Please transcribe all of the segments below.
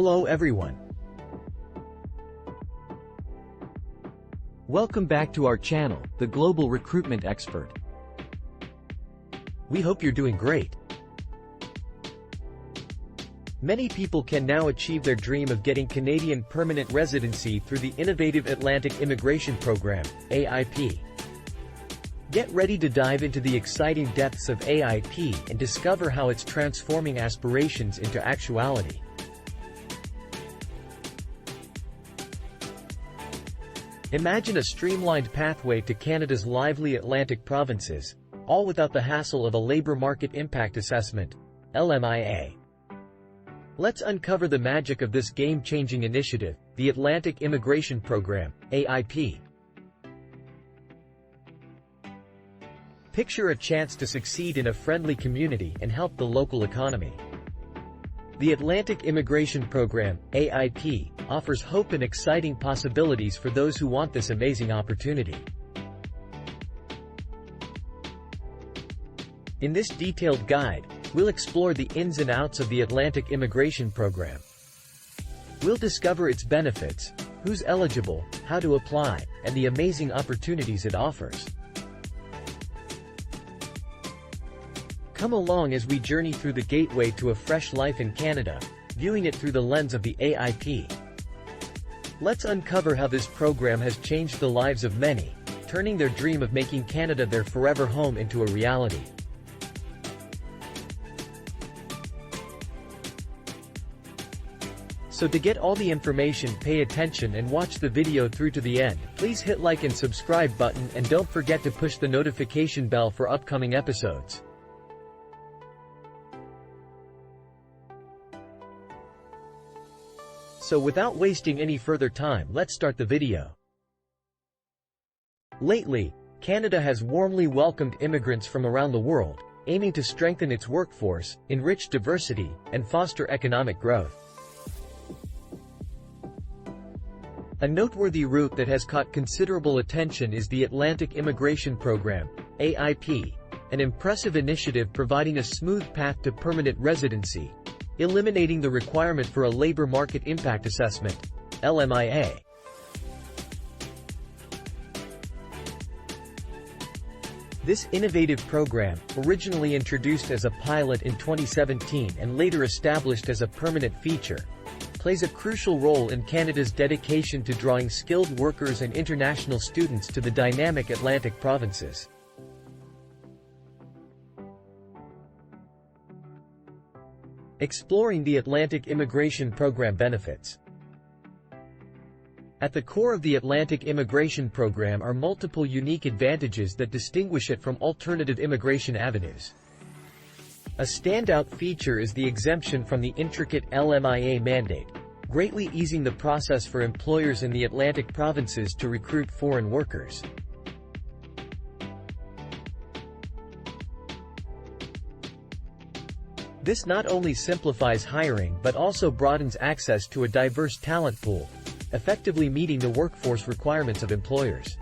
Hello everyone. Welcome back to our channel, The Global Recruitment Expert. We hope you're doing great. Many people can now achieve their dream of getting Canadian permanent residency through the innovative Atlantic Immigration Program, AIP. Get ready to dive into the exciting depths of AIP and discover how it's transforming aspirations into actuality. Imagine a streamlined pathway to Canada's lively Atlantic provinces, all without the hassle of a Labour Market Impact Assessment, LMIA. Let's uncover the magic of this game-changing initiative, the Atlantic Immigration Program, AIP. Picture a chance to succeed in a friendly community and help the local economy. The Atlantic Immigration Program, AIP, offers hope and exciting possibilities for those who want this amazing opportunity. In this detailed guide, we'll explore the ins and outs of the Atlantic Immigration Program. We'll discover its benefits, who's eligible, how to apply, and the amazing opportunities it offers. Come along as we journey through the gateway to a fresh life in Canada, viewing it through the lens of the AIP. Let's uncover how this program has changed the lives of many, turning their dream of making Canada their forever home into a reality. So to get all the information, pay attention and watch the video through to the end. Please hit like and subscribe button and don't forget to push the notification bell for upcoming episodes. So without wasting any further time, let's start the video. Lately, Canada has warmly welcomed immigrants from around the world, aiming to strengthen its workforce, enrich diversity, and foster economic growth. A noteworthy route that has caught considerable attention is the Atlantic Immigration Program, AIP, an impressive initiative providing a smooth path to permanent residency, eliminating the requirement for a Labour Market Impact Assessment, LMIA. This innovative program, originally introduced as a pilot in 2017 and later established as a permanent feature, plays a crucial role in Canada's dedication to drawing skilled workers and international students to the dynamic Atlantic provinces. Exploring the Atlantic Immigration Program benefits. At the core of the Atlantic Immigration Program are multiple unique advantages that distinguish it from alternative immigration avenues. A standout feature is the exemption from the intricate LMIA mandate, greatly easing the process for employers in the Atlantic provinces to recruit foreign workers. This not only simplifies hiring but also broadens access to a diverse talent pool, effectively meeting the workforce requirements of employers.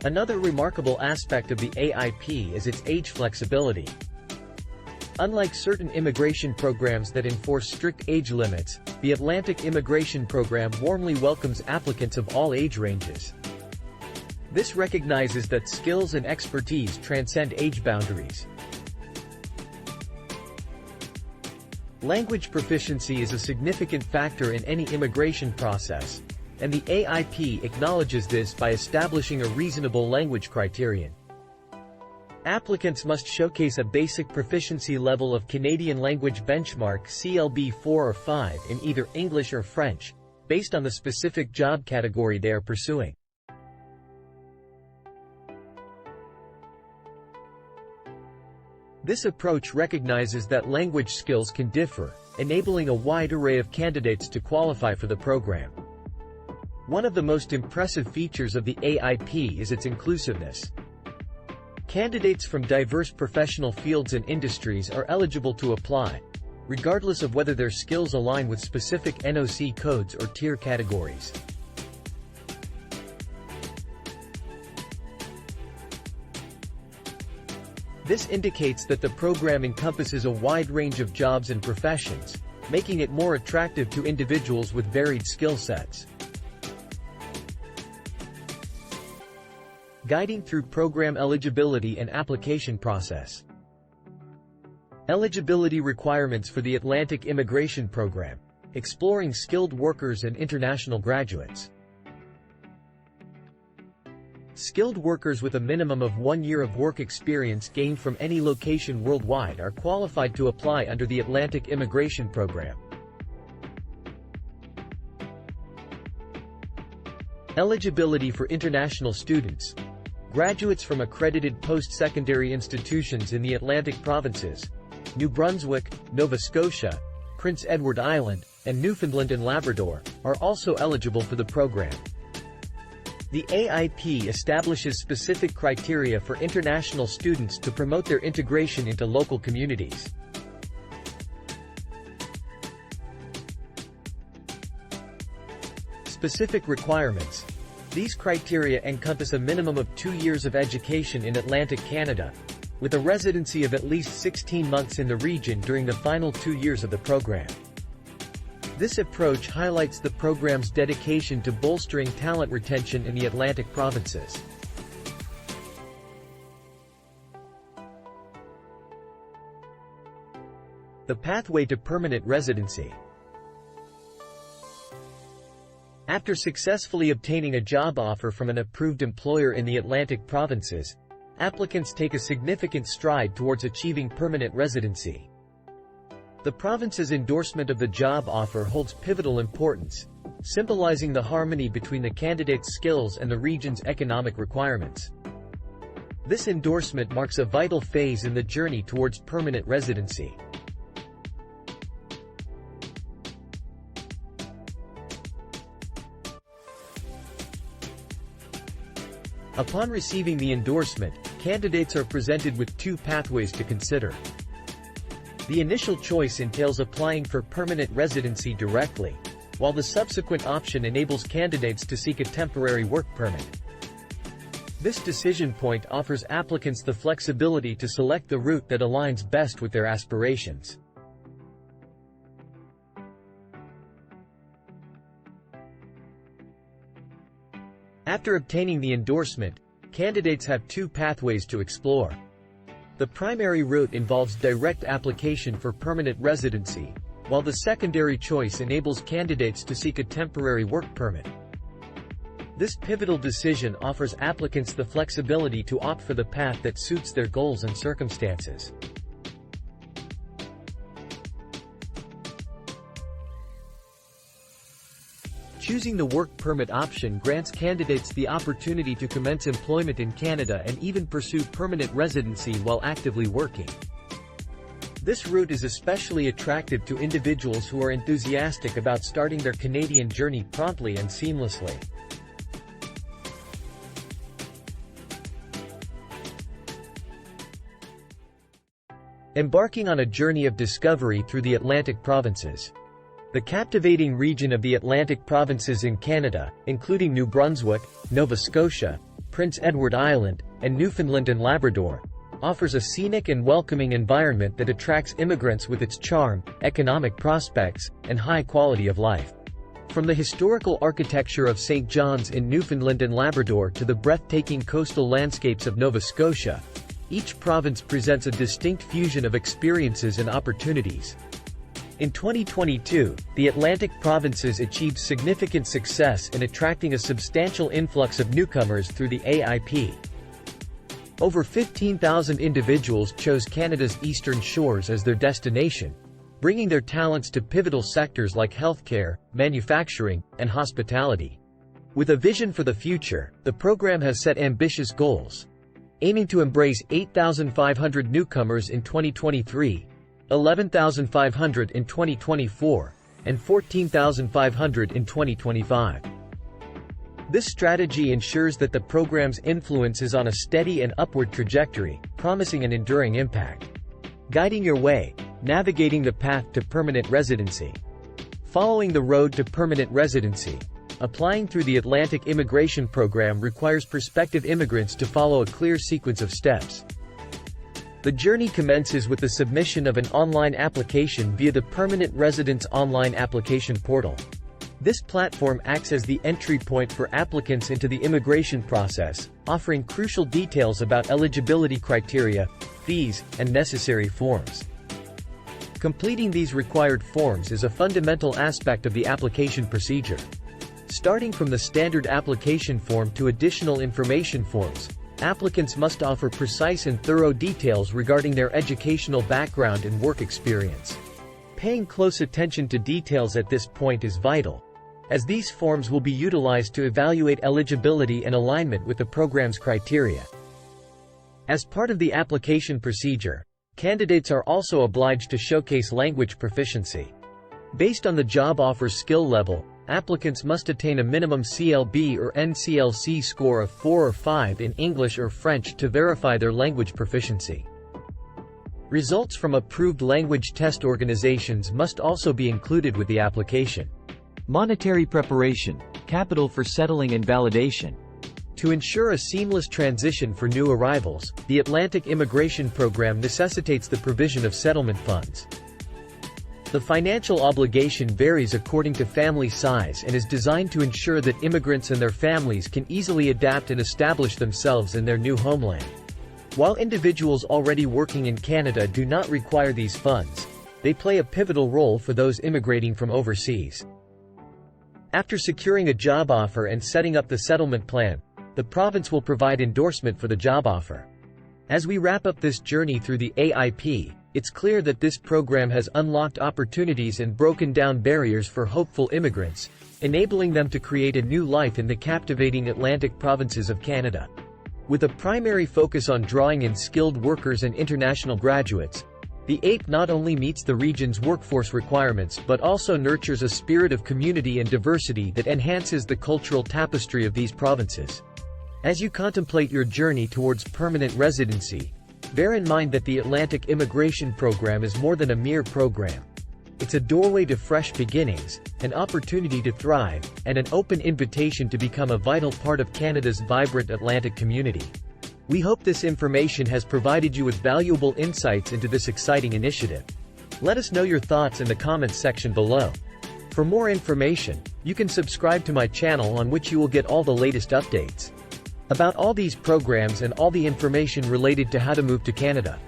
Another remarkable aspect of the AIP is its age flexibility. Unlike certain immigration programs that enforce strict age limits, the Atlantic Immigration Program warmly welcomes applicants of all age ranges. This recognizes that skills and expertise transcend age boundaries. Language proficiency is a significant factor in any immigration process, and the AIP acknowledges this by establishing a reasonable language criterion. Applicants must showcase a basic proficiency level of Canadian language benchmark CLB 4 or 5 in either English or French, based on the specific job category they are pursuing. This approach recognizes that language skills can differ, enabling a wide array of candidates to qualify for the program. One of the most impressive features of the AIP is its inclusiveness. Candidates from diverse professional fields and industries are eligible to apply, regardless of whether their skills align with specific NOC codes or tier categories. This indicates that the program encompasses a wide range of jobs and professions, making it more attractive to individuals with varied skill sets. Guiding through program eligibility and application process. Eligibility requirements for the Atlantic Immigration Program, exploring skilled workers and international graduates. Skilled workers with a minimum of 1 year of work experience gained from any location worldwide are qualified to apply under the Atlantic Immigration Program. Eligibility for international students. Graduates from accredited post-secondary institutions in the Atlantic provinces, New Brunswick, Nova Scotia, Prince Edward Island, and Newfoundland and Labrador, are also eligible for the program. The AIP establishes specific criteria for international students to promote their integration into local communities. Specific requirements. These criteria encompass a minimum of 2 years of education in Atlantic Canada, with a residency of at least 16 months in the region during the final 2 years of the program. This approach highlights the program's dedication to bolstering talent retention in the Atlantic provinces. The pathway to permanent residency. After successfully obtaining a job offer from an approved employer in the Atlantic provinces, applicants take a significant stride towards achieving permanent residency. The province's endorsement of the job offer holds pivotal importance, symbolizing the harmony between the candidate's skills and the region's economic requirements. This endorsement marks a vital phase in the journey towards permanent residency. Upon receiving the endorsement, candidates are presented with 2 pathways to consider. The initial choice entails applying for permanent residency directly, while the subsequent option enables candidates to seek a temporary work permit. This decision point offers applicants the flexibility to select the route that aligns best with their aspirations. After obtaining the endorsement, candidates have 2 pathways to explore. The primary route involves direct application for permanent residency, while the secondary choice enables candidates to seek a temporary work permit. This pivotal decision offers applicants the flexibility to opt for the path that suits their goals and circumstances. Choosing the work permit option grants candidates the opportunity to commence employment in Canada and even pursue permanent residency while actively working. This route is especially attractive to individuals who are enthusiastic about starting their Canadian journey promptly and seamlessly. Embarking on a journey of discovery through the Atlantic provinces. The captivating region of the Atlantic provinces in Canada, including New Brunswick, Nova Scotia, Prince Edward Island, and Newfoundland and Labrador, offers a scenic and welcoming environment that attracts immigrants with its charm, economic prospects, and high quality of life. From the historical architecture of St. John's in Newfoundland and Labrador to the breathtaking coastal landscapes of Nova Scotia, each province presents a distinct fusion of experiences and opportunities. In 2022, the Atlantic provinces achieved significant success in attracting a substantial influx of newcomers through the AIP. Over 15,000 individuals chose Canada's eastern shores as their destination, bringing their talents to pivotal sectors like healthcare, manufacturing, and hospitality. With a vision for the future, the program has set ambitious goals, aiming to embrace 8,500 newcomers in 2023, 11,500 in 2024, and 14,500 in 2025. This strategy ensures that the program's influence is on a steady and upward trajectory, promising an enduring impact. Guiding your way, navigating the path to permanent residency. Following the road to permanent residency. Applying through the Atlantic Immigration Program requires prospective immigrants to follow a clear sequence of steps. The journey commences with the submission of an online application via the Permanent Residence Online Application Portal. This platform acts as the entry point for applicants into the immigration process, offering crucial details about eligibility criteria, fees, and necessary forms. Completing these required forms is a fundamental aspect of the application procedure. Starting from the standard application form to additional information forms, applicants must offer precise and thorough details regarding their educational background and work experience. Paying close attention to details at this point is vital, as these forms will be utilized to evaluate eligibility and alignment with the program's criteria. As part of the application procedure, candidates are also obliged to showcase language proficiency. Based on the job offer's skill level, applicants must attain a minimum CLB or NCLC score of 4 or 5 in English or French to verify their language proficiency. Results from approved language test organizations must also be included with the application. Monetary preparation, capital for settling and validation. To ensure a seamless transition for new arrivals, the Atlantic Immigration Program necessitates the provision of settlement funds. The financial obligation varies according to family size and is designed to ensure that immigrants and their families can easily adapt and establish themselves in their new homeland. While individuals already working in Canada do not require these funds, they play a pivotal role for those immigrating from overseas. After securing a job offer and setting up the settlement plan, the province will provide endorsement for the job offer. As we wrap up this journey through the AIP, it's clear that this program has unlocked opportunities and broken down barriers for hopeful immigrants, enabling them to create a new life in the captivating Atlantic provinces of Canada. With a primary focus on drawing in skilled workers and international graduates, the AIP not only meets the region's workforce requirements but also nurtures a spirit of community and diversity that enhances the cultural tapestry of these provinces. As you contemplate your journey towards permanent residency, bear in mind that the Atlantic Immigration Program is more than a mere program. It's a doorway to fresh beginnings, an opportunity to thrive, and an open invitation to become a vital part of Canada's vibrant Atlantic community. We hope this information has provided you with valuable insights into this exciting initiative. Let us know your thoughts in the comments section below. For more information, you can subscribe to my channel on which you will get all the latest updates about all these programs and all the information related to how to move to Canada.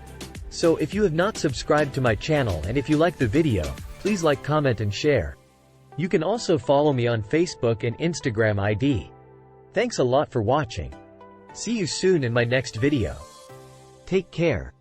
So if you have not subscribed to my channel and if you like the video, please like, comment and share. You can also follow me on Facebook and Instagram ID. Thanks a lot for watching. See you soon in my next video. Take care.